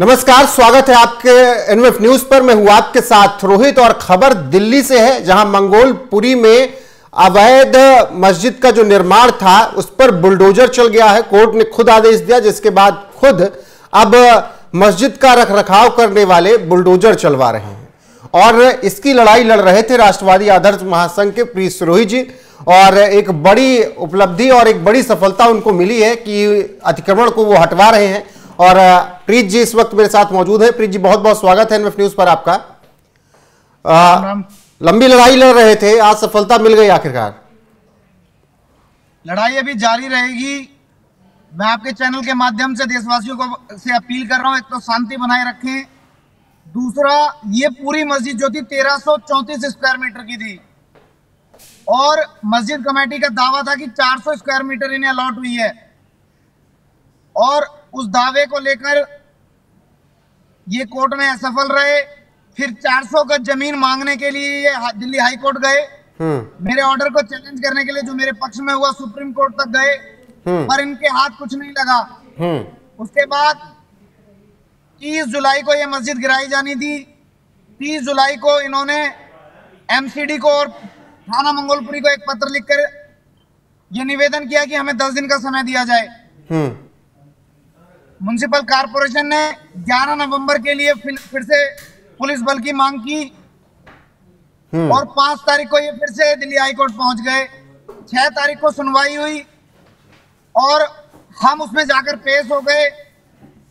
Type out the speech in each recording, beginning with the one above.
नमस्कार, स्वागत है आपके एनएफ न्यूज पर। मैं हूं आपके साथ रोहित और खबर दिल्ली से है, जहां मंगोलपुरी में अवैध मस्जिद का जो निर्माण था उस पर बुलडोजर चल गया है। कोर्ट ने खुद आदेश दिया, जिसके बाद खुद अब मस्जिद का रखरखाव करने वाले बुलडोजर चलवा रहे हैं। और इसकी लड़ाई लड़ रहे थे राष्ट्रवादी आदर्श महासंघ के प्रीत सिरोही जी, और एक बड़ी उपलब्धि और एक बड़ी सफलता उनको मिली है कि अतिक्रमण को वो हटवा रहे हैं। और प्रीत जी इस वक्त मेरे साथ मौजूद है। प्रीत जी, बहुत बहुत स्वागत है एनएफ न्यूज पर आपका। लंबी लड़ाई लड़ रहे थे, आज सफलता मिल गई आखिरकार। लड़ाई अभी जारी रहेगी। मैं आपके चैनल के माध्यम से देशवासियों को से अपील कर रहा हूं, एक तो शांति बनाए रखें, दूसरा ये पूरी मस्जिद जो थी 1334 स्क्वायर मीटर की थी और मस्जिद कमेटी का दावा था कि 400 स्क्वायर मीटर इन्हें अलॉट हुई है, और उस दावे को लेकर ये कोर्ट में असफल रहे। फिर 400 गज जमीन मांगने के लिए ये दिल्ली हाई कोर्ट गए। मेरे ऑर्डर को चैलेंज करने के लिए जो मेरे पक्ष में हुआ सुप्रीम कोर्ट तक गए, पर इनके हाथ कुछ नहीं लगा। उसके बाद 30 जुलाई को ये मस्जिद गिराई जानी थी। 30 जुलाई को इन्होंने एमसीडी को और थाना मंगोलपुरी को एक पत्र लिखकर ये निवेदन किया कि हमें 10 दिन का समय दिया जाए। म्युनिसिपल कारपोरेशन ने 11 नवंबर के लिए फिर से पुलिस बल की मांग की और 5 तारीख को ये फिर से दिल्ली हाई कोर्ट पहुंच गए। 6 तारीख को सुनवाई हुई और हम उसमें जाकर पेश हो गए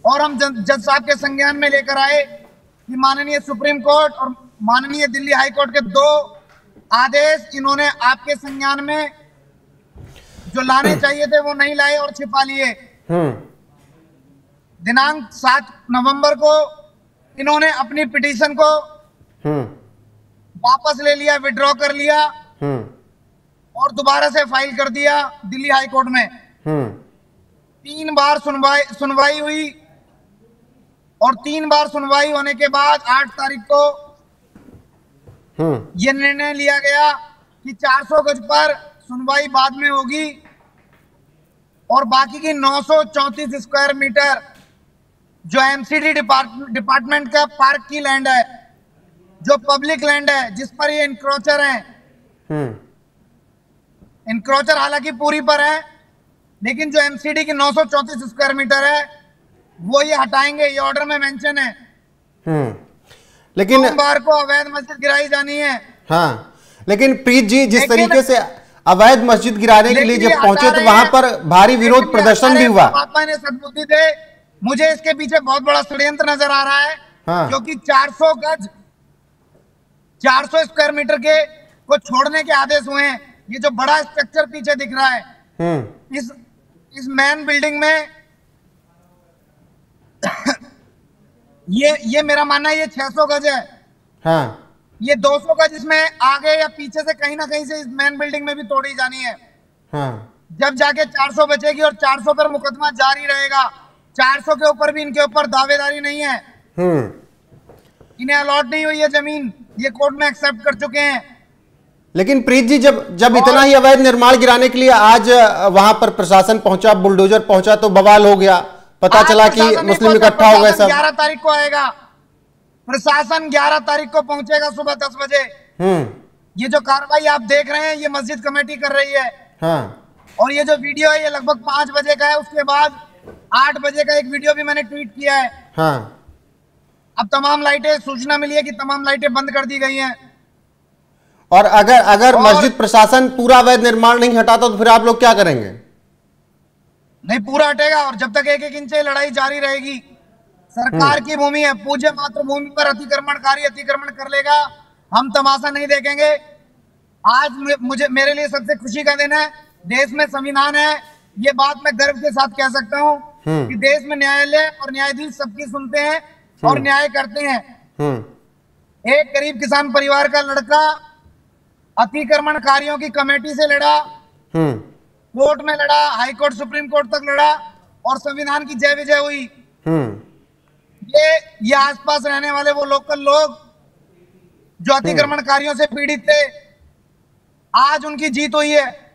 और हम जज साहब के संज्ञान में लेकर आए कि माननीय सुप्रीम कोर्ट और माननीय दिल्ली हाई कोर्ट के 2 आदेश इन्होंने आपके संज्ञान में जो लाने चाहिए थे वो नहीं लाए और छिपा लिए। दिनांक 7 नवंबर को इन्होंने अपनी पिटीशन को वापस ले लिया, विड्रॉ कर लिया और दोबारा से फाइल कर दिया दिल्ली हाई कोर्ट में। 3 बार सुनवाई हुई और 3 बार सुनवाई होने के बाद 8 तारीख को यह निर्णय लिया गया कि 400 गज पर सुनवाई बाद में होगी और बाकी की 934 स्क्वायर मीटर जो एमसीडी डिपार्टमेंट का पार्क की लैंड है, जो पब्लिक लैंड है, जिस पर ये इंक्रोचर है। इंक्रोचर हालांकि पूरी पर है, लेकिन जो एमसीडी की 934 स्क्वायर मीटर है वो ये हटाएंगे, ये ऑर्डर में मेंशन है। लेकिन सोमवार को अवैध मस्जिद गिराई जानी है। हाँ, लेकिन प्रीत जी, जिस तरीके से अवैध मस्जिद गिराने के लिए जब पहुंचे तो वहां पर भारी विरोध प्रदर्शन भी हुआ। पापा ने सद्बुद्धि दे, मुझे इसके पीछे बहुत बड़ा षड्यंत्र नजर आ रहा है। क्योंकि 400 गज 400 स्क्वायर मीटर के को छोड़ने के आदेश हुए हैं। ये जो बड़ा स्ट्रक्चर पीछे दिख रहा है, इस मेन बिल्डिंग में ये मेरा मानना है ये 600 गज है। ये 200 गज इसमें आगे या पीछे से कहीं ना कहीं से इस मेन बिल्डिंग में भी तोड़ी जानी है। जब जाके 400 बचेगी और 400 पर मुकदमा जारी रहेगा। 400 के ऊपर भी इनके ऊपर दावेदारी नहीं है। इन्हें अलॉट नहीं हुई है जमीन, ये कोर्ट में एक्सेप्ट कर चुके हैं। लेकिन प्रीत जी, जब इतना ही अवैध निर्माण गिराने के लिए आज वहां पर प्रशासन पहुंचा, बुलडोजर पहुंचा, तो बवाल हो गया। पता चला कि मुस्लिम इकट्ठा हो गए सब। 11 तारीख को आएगा प्रशासन, 11 तारीख को पहुंचेगा सुबह 10 बजे। ये जो कार्रवाई आप देख रहे हैं ये मस्जिद कमेटी कर रही है। और ये जो वीडियो है ये लगभग 5 बजे का है। उसके बाद 8 बजे का एक वीडियो भी मैंने ट्वीट किया है। अब तमाम लाइटें, सूचना मिली है कि तमाम लाइटें बंद कर दी गई हैं। और अगर मस्जिद प्रशासन पूरा अवैध निर्माण नहीं हटाता तो फिर आप लोग क्या करेंगे? नहीं, पूरा हटेगा और जब तक 1-1 इंच लड़ाई जारी रहेगी। सरकार की भूमि है, पूज्य मातृभूमि पर अतिक्रमणकारी अतिक्रमण कर लेगा, हम तमाशा नहीं देखेंगे। आज मेरे लिए सबसे खुशी का दिन है। देश में संविधान है, ये बात मैं गर्व के साथ कह सकता हूँ कि देश में न्यायालय और न्यायाधीश सबकी सुनते हैं और न्याय करते हैं। एक गरीब किसान परिवार का लड़का अतिक्रमणकारियों की कमेटी से लड़ा, कोर्ट में लड़ा, हाई कोर्ट सुप्रीम कोर्ट तक लड़ा और संविधान की जय विजय हुई। ये आसपास रहने वाले वो लोकल लोग जो अतिक्रमणकारियों से पीड़ित थे, आज उनकी जीत हुई है।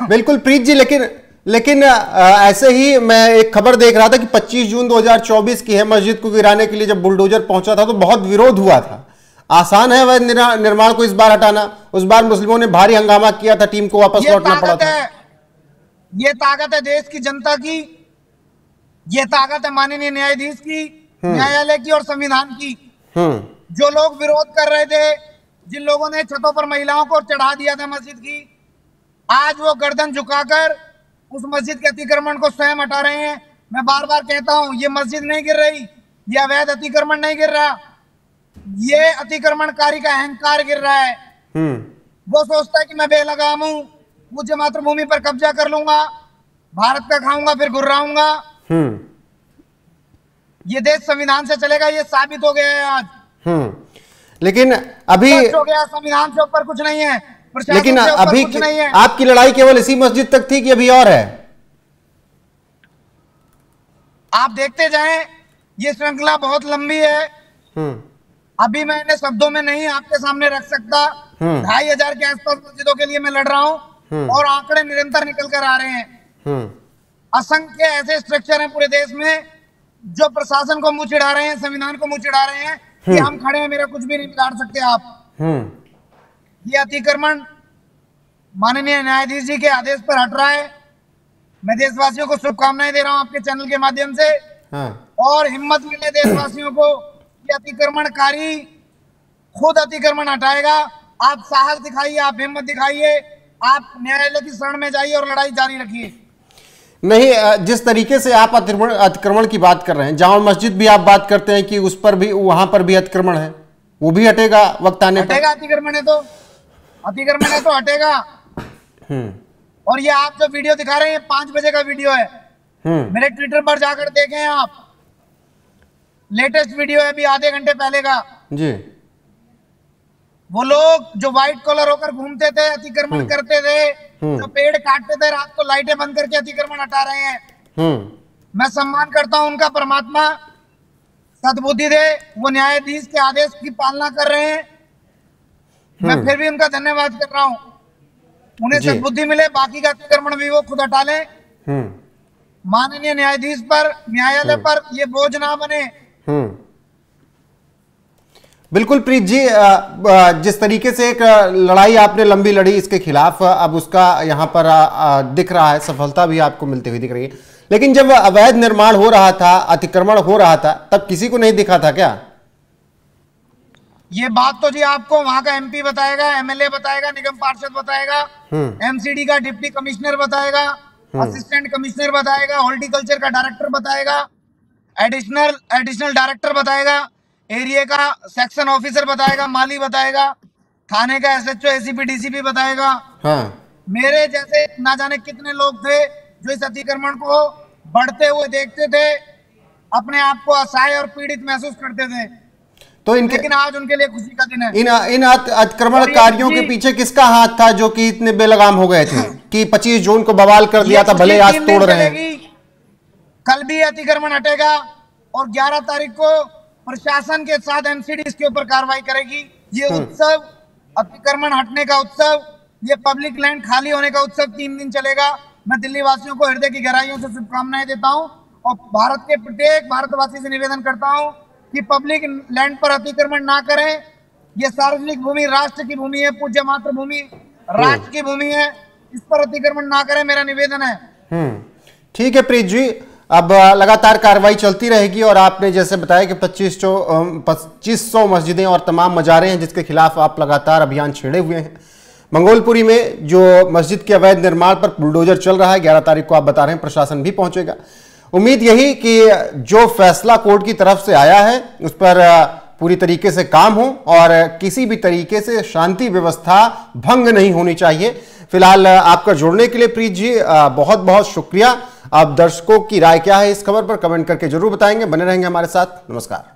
बिल्कुल प्रीत जी, लेकिन लेकिन ऐसे ही मैं एक खबर देख रहा था कि 25 जून 2024 की है, मस्जिद को गिराने के लिए जब बुलडोजर पहुंचा था तो बहुत विरोध हुआ था। आसान है वह निर्माण को इस बार हटाना? उस बार मुस्लिमों ने भारी हंगामा किया था, टीम को वापस लौटना पड़ा था। ये ताकत है देश की जनता की, ये ताकत है माननीय न्यायाधीश की, न्यायालय की और संविधान की। जो लोग विरोध कर रहे थे, जिन लोगों ने छतों पर महिलाओं को चढ़ा दिया था मस्जिद की, आज वो गर्दन झुकाकर उस मस्जिद के अतिक्रमण को स्वयं हटा रहे हैं। मैं बार बार कहता हूं, ये मस्जिद नहीं गिर रही, ये अवैध अतिक्रमण नहीं गिर रहा, ये अतिक्रमणकारी का अहंकार गिर रहा है। वो सोचता है कि मैं बेलगाम हूं, मुझे मातृभूमि पर कब्जा कर लूंगा, भारत का खाऊंगा फिर गुर्राऊंगा। ये देश संविधान से चलेगा, ये साबित हो गया है आज। लेकिन अभी हो गया, संविधान से ऊपर कुछ नहीं है, लेकिन अभी आपकी लड़ाई केवल इसी मस्जिद तक थी कि अभी और है? आप देखते जाएं, ये श्रृंखला बहुत लंबी है। अभी मैं इन्हें शब्दों में नहीं आपके सामने रख सकता। 2500 के आसपास मस्जिदों के लिए मैं लड़ रहा हूं और आंकड़े निरंतर निकल कर आ रहे हैं। असंख्य ऐसे स्ट्रक्चर हैं पूरे देश में जो प्रशासन को मुंह चिढ़ा रहे हैं, संविधान को मुंह चिढ़ा रहे हैं कि हम खड़े हैं, मेरा कुछ भी नहीं बिगाड़ सकते आप। ये अतिक्रमण माननीय न्यायाधीश जी के आदेश पर हट रहा है। मैं देशवासियों को शुभकामनाएं दे रहा हूं आपके चैनल के माध्यम से। और हिम्मत मिले देशवासियों को कि अतिक्रमणकारी खुद अतिक्रमण हटाएगा। आप साहस दिखाइए, आप हिम्मत दिखाइए, आप न्यायालय की शरण में जाइए और लड़ाई जारी रखिए। नहीं, जिस तरीके से आप अतिक्रमण की बात कर रहे हैं, जामा मस्जिद भी आप बात करते हैं कि उस पर भी, वहां पर भी अतिक्रमण है, वो भी हटेगा वक्त आने पर? हटेगा, अतिक्रमण है तो हटेगा। और ये आप जो वीडियो दिखा रहे हैं 5 बजे का वीडियो है, मेरे ट्विटर पर जाकर देखें आप, लेटेस्ट वीडियो है अभी आधे घंटे पहले का जी। वो लोग जो व्हाइट कॉलर होकर घूमते थे, अतिक्रमण करते थे, जो पेड़ काटते थे, रात को लाइटें बंद करके अतिक्रमण हटा रहे हैं। मैं सम्मान करता हूं उनका, परमात्मा सद्बुद्धि दे, वो न्यायाधीश के आदेश की पालना कर रहे हैं। मैं फिर भी उनका धन्यवाद कर रहा हूं, उन्हें सद्बुद्धि मिले, बाकी का अतिक्रमण भी वो खुद हटा लें। माननीय न्यायाधीश पर, न्यायालय पर ये बोझ ना बने। बिल्कुल प्रीत जी, जिस तरीके से एक लड़ाई आपने लंबी लड़ी इसके खिलाफ, अब उसका यहां पर दिख रहा है, सफलता भी आपको मिलती हुई दिख रही है। लेकिन जब अवैध निर्माण हो रहा था, अतिक्रमण हो रहा था, तब किसी को नहीं दिखा था क्या? ये बात तो जी आपको वहां का एमपी बताएगा, एमएलए बताएगा, निगम पार्षद बताएगा, एमसीडी का डिप्टी कमिश्नर बताएगा, असिस्टेंट कमिश्नर बताएगा, हॉर्टिकल्चर का डायरेक्टर बताएगा, एडिशनल डायरेक्टर बताएगा, एरिया का सेक्शन ऑफिसर बताएगा, माली बताएगा, थाने का एसएचओ, एसीपी, डीसीपी बताएगा। मेरे जैसे ना जाने कितने लोग थे जो इस अतिक्रमण को बढ़ते हुए देखते थे, अपने आप को असहाय और पीड़ित महसूस करते थे। तो लेकिन आज उनके लिए खुशी का दिन है। इन अतिक्रमणकारियों के पीछे किसका हाथ था जो कि इतने बेलगाम हो गए थे कि 25 जून को बवाल कर दिया था, भले आज तोड़ रहे हैं? कल भी अतिक्रमण हटेगा और 11 तारीख को प्रशासन के साथ एमसीडी इसके ऊपर कार्रवाई करेगी। ये उत्सव, अतिक्रमण हटने का उत्सव, ये पब्लिक लैंड खाली होने का उत्सव 3 दिन चलेगा। मैं दिल्ली वासियों को हृदय की गहराइयों से शुभकामनाएं देता हूं और भारत के प्रत्येक भारतवासी से निवेदन करता हूं कि पब्लिक लैंड पर अतिक्रमण ना करें। ये सार्वजनिक भूमि राष्ट्र की भूमि है, पूज्य मातृभूमि राष्ट्र की भूमि है, इस पर अतिक्रमण ना करें, मेरा निवेदन है। ठीक है प्रीत जी, अब लगातार कार्रवाई चलती रहेगी और आपने जैसे बताया कि 2500 मस्जिदें और तमाम मजारे हैं जिसके खिलाफ आप लगातार अभियान छेड़े हुए हैं। मंगोलपुरी में जो मस्जिद के अवैध निर्माण पर बुलडोजर चल रहा है, 11 तारीख को आप बता रहे हैं प्रशासन भी पहुंचेगा। उम्मीद यही कि जो फैसला कोर्ट की तरफ से आया है उस पर पूरी तरीके से काम हो और किसी भी तरीके से शांति व्यवस्था भंग नहीं होनी चाहिए। फिलहाल आपका जुड़ने के लिए प्रीत जी बहुत बहुत शुक्रिया। आप दर्शकों की राय क्या है इस खबर पर कमेंट करके जरूर बताएंगे। बने रहेंगे हमारे साथ। नमस्कार।